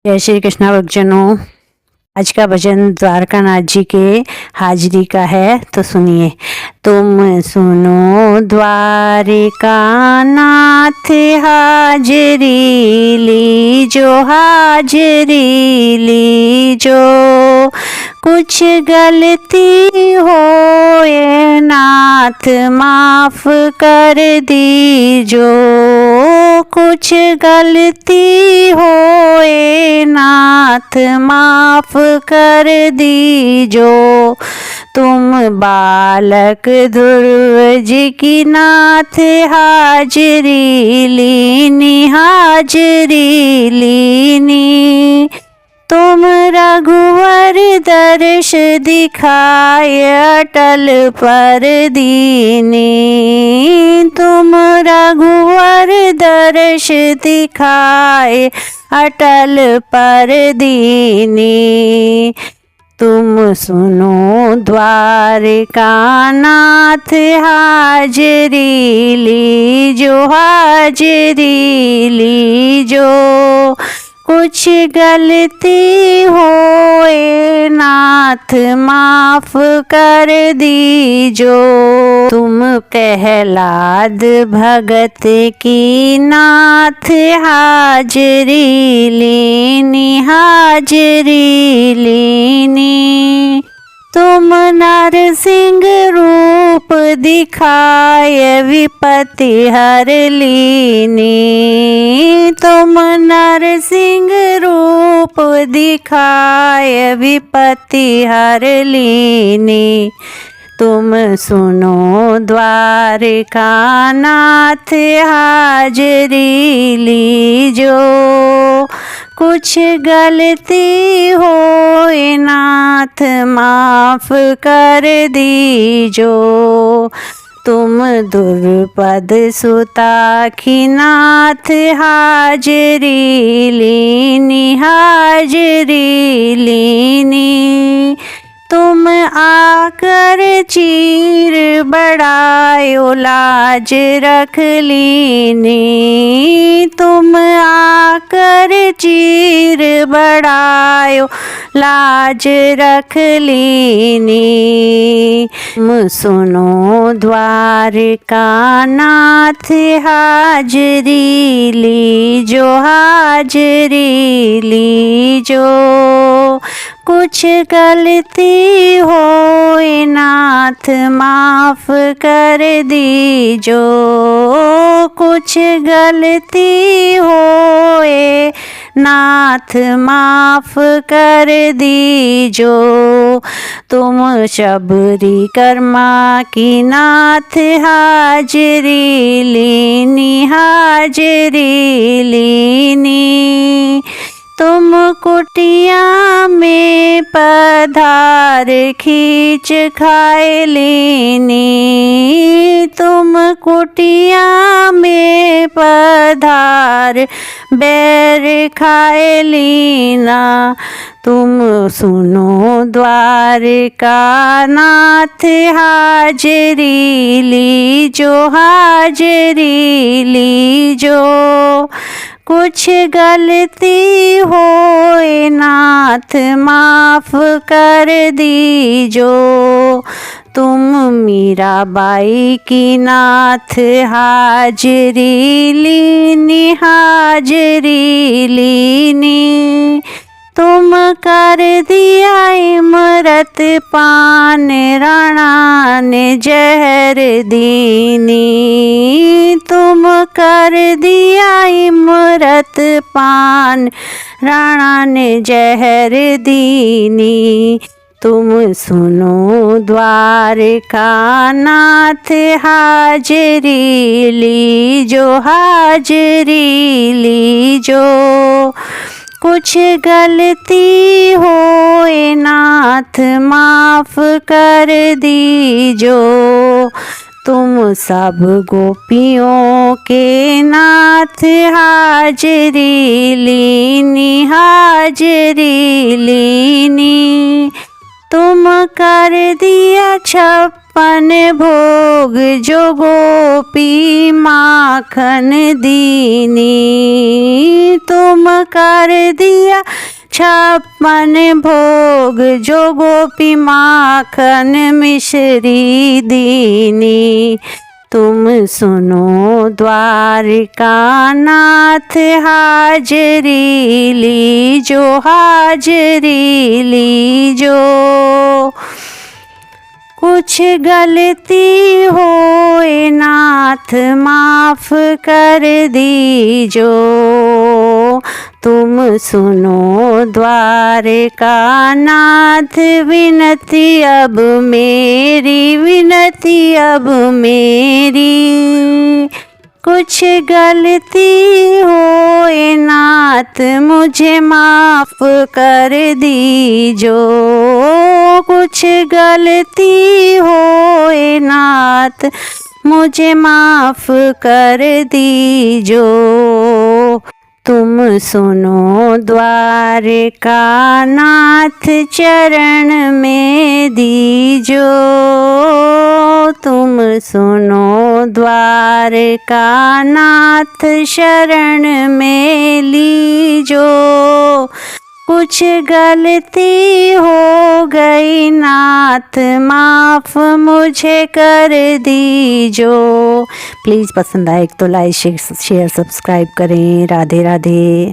जय श्री कृष्णा भक्तजनों। आज का भजन द्वारकानाथ जी के हाजिरी का है, तो सुनिए। तुम सुनो द्वारकानाथ हाजिरी लीजो, हाजिरी लीजो। कुछ गलती होए नाथ माफ कर दीजो, कुछ गलती होए नाथ माफ कर दीजो। तुम बालक ध्रुव जी की नाथ हाजिरी लीनी, हाजिरी लीनी। तुम रघुवर दर्श दिखाए अटल पर दीनी, तुम रघुवर दर्श दिखाए अटल पर दीनी। तुम सुनो द्वारकानाथ हाजिरी लीजो, हाजिरी लीजो। कुछ गलती होए नाथ माफ कर दीजो। तुम प्रहलाद भगत की नाथ हाजिरी लीनी, हाजिरी लीनी। तुम नरसिंह रूप दिखाए विपत्ति हर लीनी, तुम नरसिंह रूप दिखाए विपत्ति हर लीनी। तुम सुनो द्वारकानाथ हाजिरी लीजो। कुछ गलती होए नाथ माफ कर दीजो। तुम द्रुपद सुता की नाथ हाजिरी लीनी, हाजिरी लीनी। तुम आकर चीर बढ़ायो लाज रख लीनी, तुम आकर चीर बढ़ायो लाज रख लीनी। तुम सुनो द्वारकानाथ हाजिरी लीजो, हाजिरी लीजो। कुछ गलती होए नाथ माफ कर दीजो, कुछ गलती होए नाथ माफ कर दीजो। तुम शबरी कर्मा की नाथ हाजिरी लीनी, हाजिरी लीनी। तुम कुटिया में पधार खींच खाए लीनी, तुम कुटिया में पधार बैर खाए लीना। तुम सुनो द्वारकानाथ हाजिरी लीजो, हाजिरी लीजो। कुछ गलती होए नाथ माफ कर दीजो। तुम मीराबाई की नाथ हाजिरी लीनी, हाजिरी लीनी। तुम कर दिया इमरत पान राणा ने जहर दीनी, तुम कर दिया इमरत पान राणा ने जहर दीनी। तुम सुनो द्वारकानाथ हाजिरी लीजो, हाजिरी लीजो। कुछ गलती होए नाथ माफ कर दीजो। तुम सब गोपियों के नाथ हाजिरी लीनी, हाजिरी लीनी। तुम कर दिया छप्पन भोग जो गोपी माखन दीनी, तुम कर दिया छप्पन भोग जो गोपी माखन मिश्री दीनी। तुम सुनो द्वारिका नाथ हाजरी लीजो, हाजरी लीजो। कुछ गलती होए नाथ माफ कर दीजो। तुम सुनो द्वारिका नाथ विनती अब मेरी, विनती अब मेरी। कुछ गलती होए नाथ मुझे माफ कर दीजो। कुछ गलती होए नाथ मुझे माफ कर दीजो। तुम सुनो द्वारिका नाथ चरण में दीजो। तुम सुनो द्वारिका नाथ शरण में लीजो। कुछ गलती हो गई नाथ माफ़ मुझे कर दीजो। प्लीज़ पसंद आए तो लाइक शेयर सब्सक्राइब करें। राधे राधे।